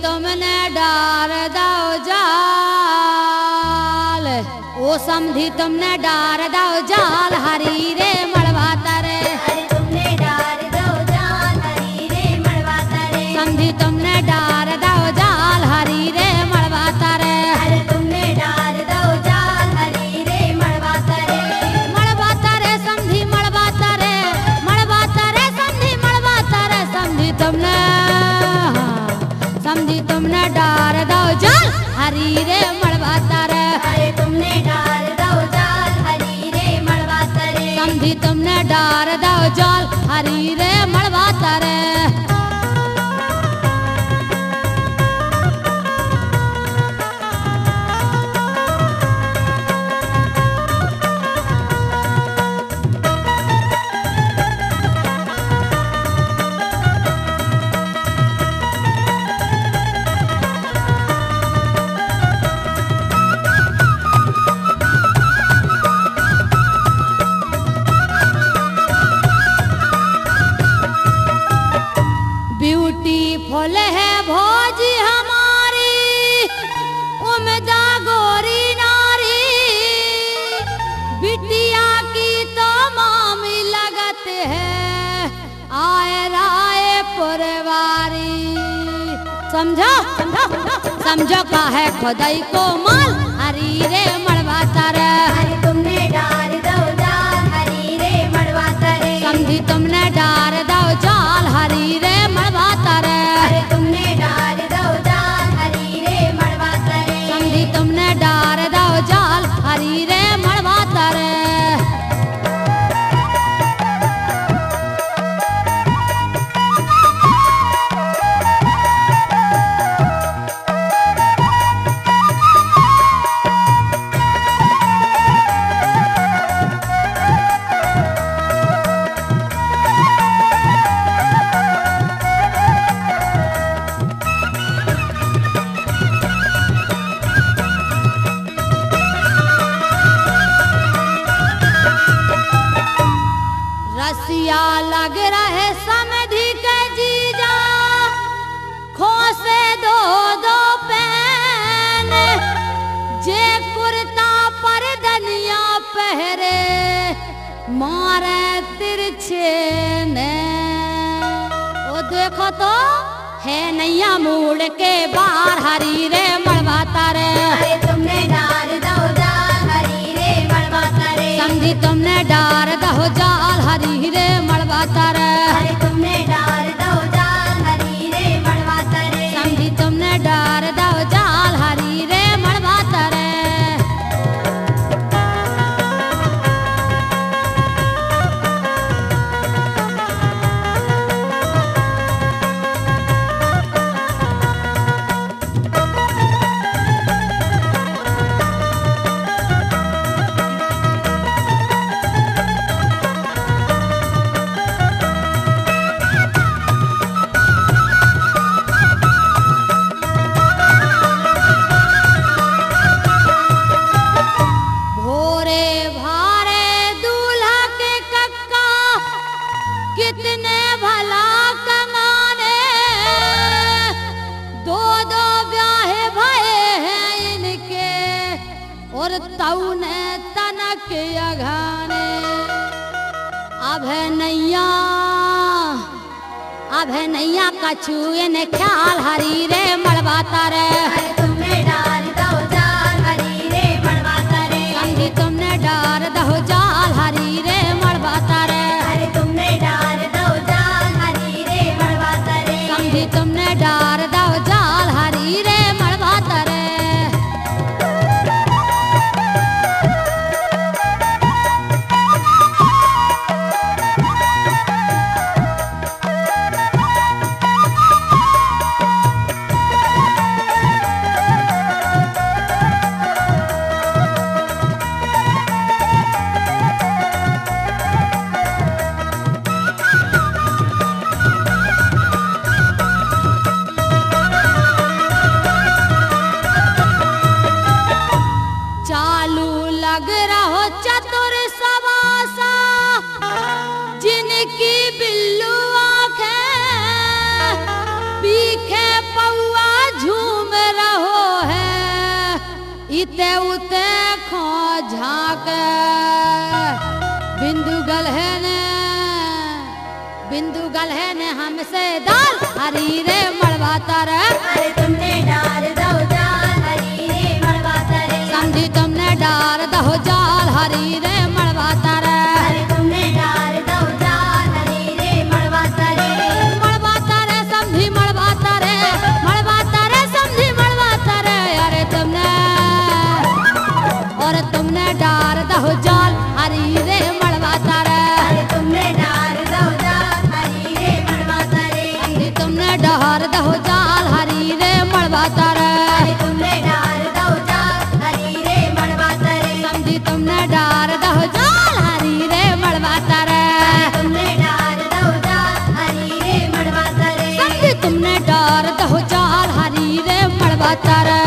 तुमने डार दो जाल, ओ समझी तुमने डार दो जाल, हरी रे मड़वा तारे। अरे तुमने डार दो जाल, हरी रे मड़वा तारे। समझी तुमने डार दो जाल, हरी रे मड़वा तारे। अरे तुमने डार दो जाल, हरी रे मड़वा तारे। मड़वा तारे समझी मड़वा तारे, मड़वा तारे समझी मड़वा तारे। समझी तुमने डार दो जाल, हरी रे मड़वा तारे। अरे तुमने डार दो जाल, हरी रे मड़वा तारे। समझी तुमने डार दो जाल, हरी रे मड़वा तारे। ब्यूटीफुल है भोज हमारी, उम्दा गोरी नारी, बिटिया की तो मामी लगत है, आए राय पुरवारी। समझो समझो समझो का है खुदाई को माल, हरी रे मड़वा तारे। अरे तुमने डार दो जाल, हरी रे मड़वा तारे। समझी तुमने डार दो जाल, हरी रे मड़वा तारे। अरे तुमने डार दो जाल, हरी रे मड़वा तारे। समझी तुमने डार दो जाल, हरी रे मड़वा तारे। रसिया लग रहे समधी के जीजा, खोसे दो दो पैन, जे कुर्ता पर धनिया पहरे, मारे तिरछे ने। ओ देखो तो है नैया मूड के बाहर, हरी रे मड़वा तारे। अरे तुमने डार दो जाल, हरी रे मड़वा तारे। समझी तुमने डार दो जाल, हरी रे मड़वा तारे। अरे तुमने डार दो जाल, हरी रे मड़वा तारे। समझी तुमने डार दो जाल, हरी रे मड़वा तारे। भोरे भारे दूल्हा के कक्का, कितने भला कमाने, दो दो ब्याहे भये हैं इनके, और तौने तनक अघाने। अब है नैया कछु ने ख्याल, हरी रे मड़वा तारे। अरे तुमने डार दो जाल, हरी रे मड़वा तारे। समझी तुमने डार दो जाल, हरी रे मड़वा तारे। अरे तुमने डार दो जाल, हरी रे मड़वा तारे। समझी तुमने डार दो जाल, हरी रे मड़वा तारे। की बिल्लू आँखें, पीखे पौआ इते उते खो झाके बिंदु गलहे ने हमसे दाल हरी रे मड़वा तारे। अरे तुमने डाल दो जाल हरी रे मड़वा तारे। समझी तुमने डाल दो जाल हरी रे मड़वा तारे। अरे तुमने डाल दो जाल हरी रे मड़वा तारे। मड़वा तारे समझी मड़वा तारे, मड़वा तारे समझी मड़वा तारे। अरे तुमने डाल दो जाल हरी रे मड़वा तारे। अरे तुमने डाल दो जाल हरी रे मड़वा तारे। तुमने डाल दो जाल हरी रे मड़वा तारे। अरे तुमने डाल दो जाल हरी रे मड़वा तारे। समझी तुमने डाल दो जाल हरी रे मड़वा तारे। तुमने डाल दो जाल हरी रे मड़वा तारे। समझी तुमने डाल दो जाल हरी रे मड़वा तारे।